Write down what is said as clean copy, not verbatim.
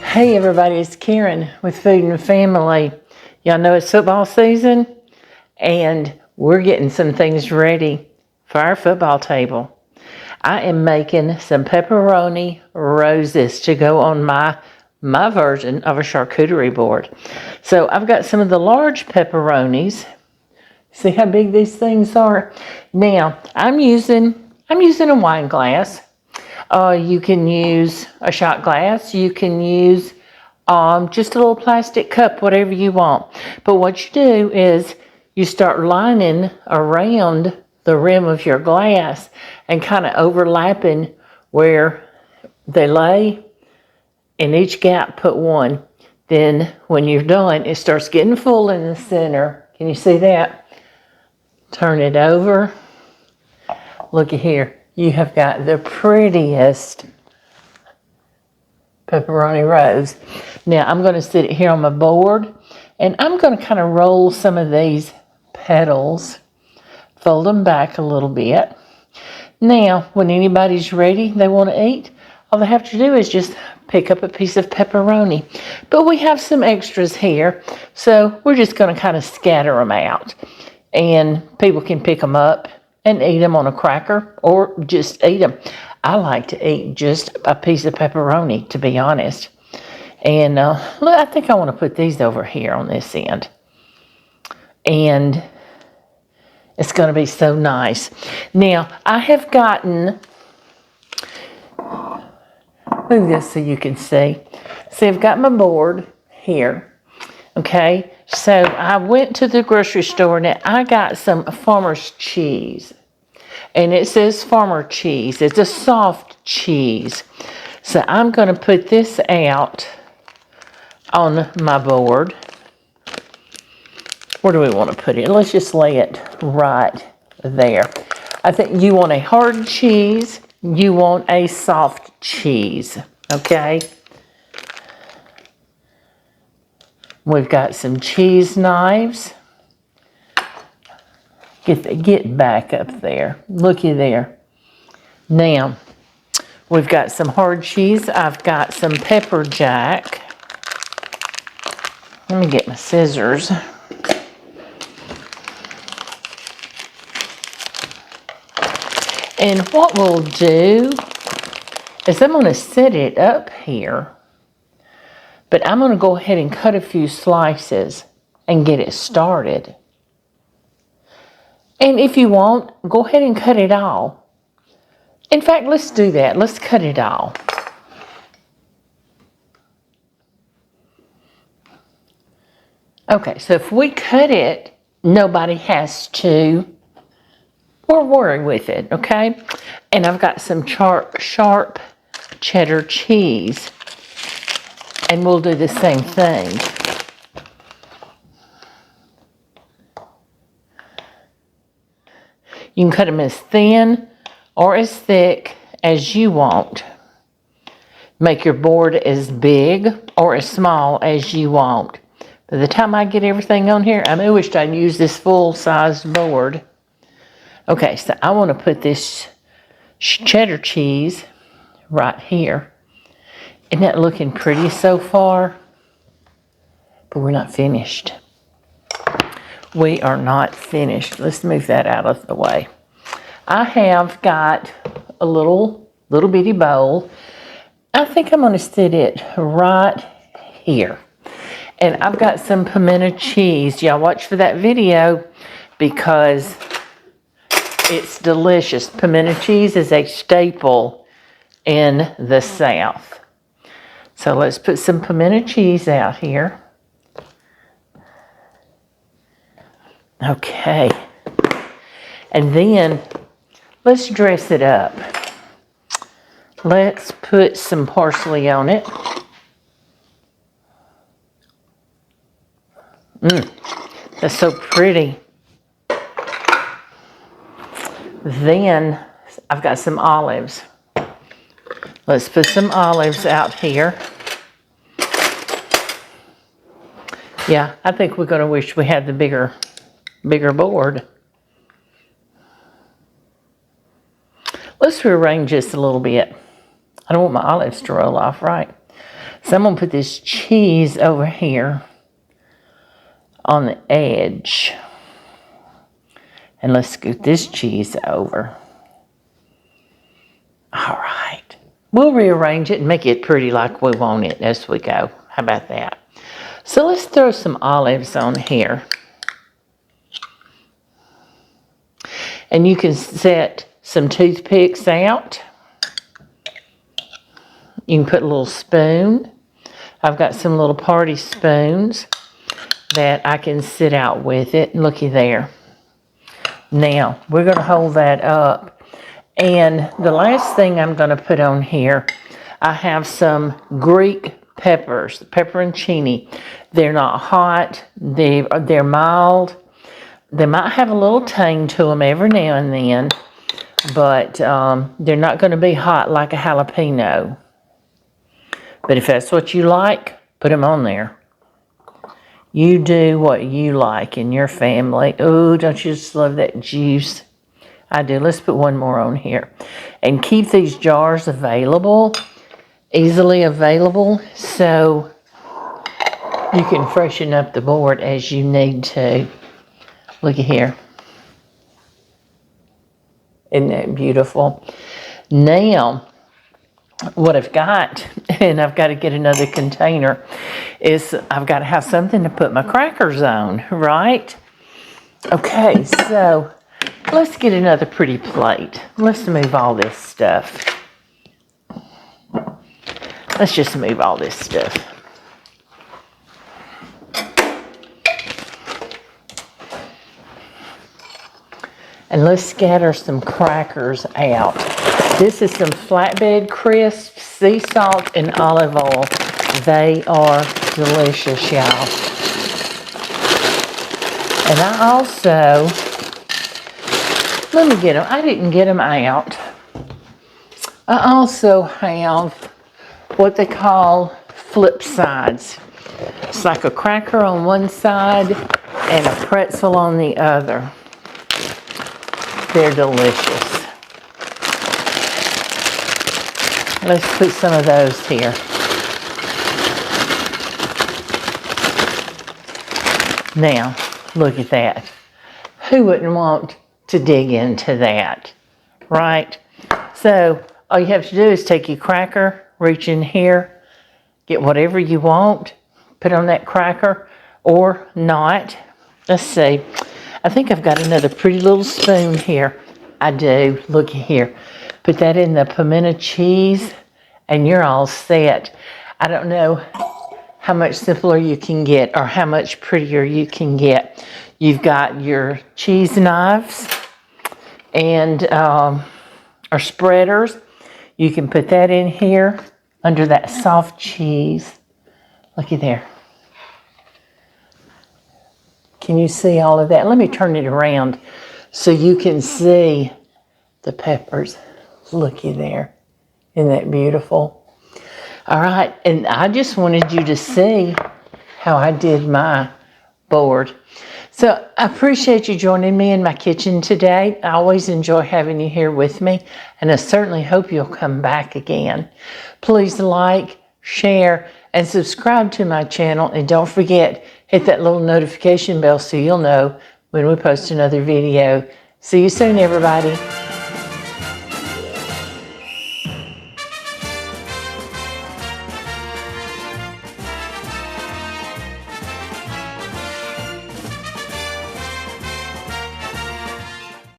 Hey everybody, it's Karen with Food and Family. Y'all know it's football season and we're getting some things ready for our football table. I am making some pepperoni roses to go on my version of a charcuterie board. So I've got some of the large pepperonis. See how big these things are? Now I'm using a wine glass. You can use a shot glass. You can use just a little plastic cup, whatever you want. But what you do is you start lining around the rim of your glass and kind of overlapping where they lay. In each gap, put one. Then when you're done, it starts getting full in the center. Can you see that? Turn it over. Look at here. You have got the prettiest pepperoni rose. Now I'm going to sit it here on my board and I'm going to kind of roll some of these petals, fold them back a little bit. Now when anybody's ready, they want to eat, all they have to do is just pick up a piece of pepperoni. But we have some extras here, so we're just going to kind of scatter them out and people can pick them up and eat them on a cracker or just eat them. I like to eat just a piece of pepperoni, to be honest. And look, I think I want to put these over here on this end. And it's going to be so nice. Now, I have gotten, move this so you can see. See, I've got my board here. Okay, so I went to the grocery store and I got some farmer's cheese. And it says farmer cheese. It's a soft cheese. So I'm going to put this out on my board. Where do we want to put it? Let's just lay it right there. I think you want a hard cheese. You want a soft cheese. Okay? We've got some cheese knives. Get back up there. Looky there. Now, we've got some hard cheese. I've got some pepper jack. Let me get my scissors. And what we'll do is I'm going to set it up here. But I'm going to go ahead and cut a few slices and get it started. And if you want, go ahead and cut it all. In fact, let's do that. Let's cut it all. Okay, so if we cut it, nobody has to worry with it, okay? And I've got some sharp cheddar cheese. And we'll do the same thing. You can cut them as thin or as thick as you want. Make your board as big or as small as you want. By the time I get everything on here, I wish I'd use this full-sized board. Okay, so I want to put this cheddar cheese right here. Isn't that looking pretty so far? But we're not finished. We are not finished. Let's move that out of the way. I have got a little bitty bowl. I think I'm going to sit it right here. And I've got some pimento cheese. Y'all watch for that video because it's delicious. Pimento cheese is a staple in the South. So let's put some pimento cheese out here. Okay. And then let's dress it up. Let's put some parsley on it. That's so pretty. Then I've got some olives. Let's put some olives out here. Yeah, I think we're going to wish we had the bigger board. Let's rearrange this a little bit. I don't want my olives to roll off, right? So I'm going to put this cheese over here on the edge. And let's scoot this cheese over. All right. We'll rearrange it and make it pretty like we want it as we go. How about that? So let's throw some olives on here. And you can set some toothpicks out. You can put a little spoon. I've got some little party spoons that I can sit out with it. Looky there. Now, we're going to hold that up. And the last thing I'm going to put on here, I have some Greek peppers, pepperoncini. They're not hot. They're mild. They might have a little tang to them every now and then, but they're not going to be hot like a jalapeno. But if that's what you like, put them on there. You do what you like in your family. Oh, don't you just love that juice? I do. Let's put one more on here. And keep these jars available, easily available, so you can freshen up the board as you need to. Look at here. Isn't that beautiful? Now, what I've got, and I've got to get another container, is I've got to have something to put my crackers on, right? Okay, so let's get another pretty plate. Let's move all this stuff. Let's just move all this stuff. And let's scatter some crackers out. This is some flatbed crisps, sea salt, and olive oil. They are delicious, y'all. And I also, let me get them. I didn't get them out. I also have what they call flip sides. It's like a cracker on one side and a pretzel on the other. They're delicious. Let's put some of those here. Now, look at that. Who wouldn't want to dig into that, right? So, all you have to do is take your cracker, reach in here, get whatever you want, put on that cracker, or not. Let's see. I think I've got another pretty little spoon here. I do. Look here. Put that in the pimento cheese, and you're all set. I don't know how much simpler you can get or how much prettier you can get. You've got your cheese knives and or spreaders. You can put that in here under that soft cheese. Looky there. Can you see all of that? Let me turn it around so you can see the peppers. Looky there. Isn't that beautiful? All right, and I just wanted you to see how I did my board. So I appreciate you joining me in my kitchen today. I always enjoy having you here with me, and I certainly hope you'll come back again. Please like, share, and subscribe to my channel, and don't forget, hit that little notification bell so you'll know when we post another video. See you soon, everybody.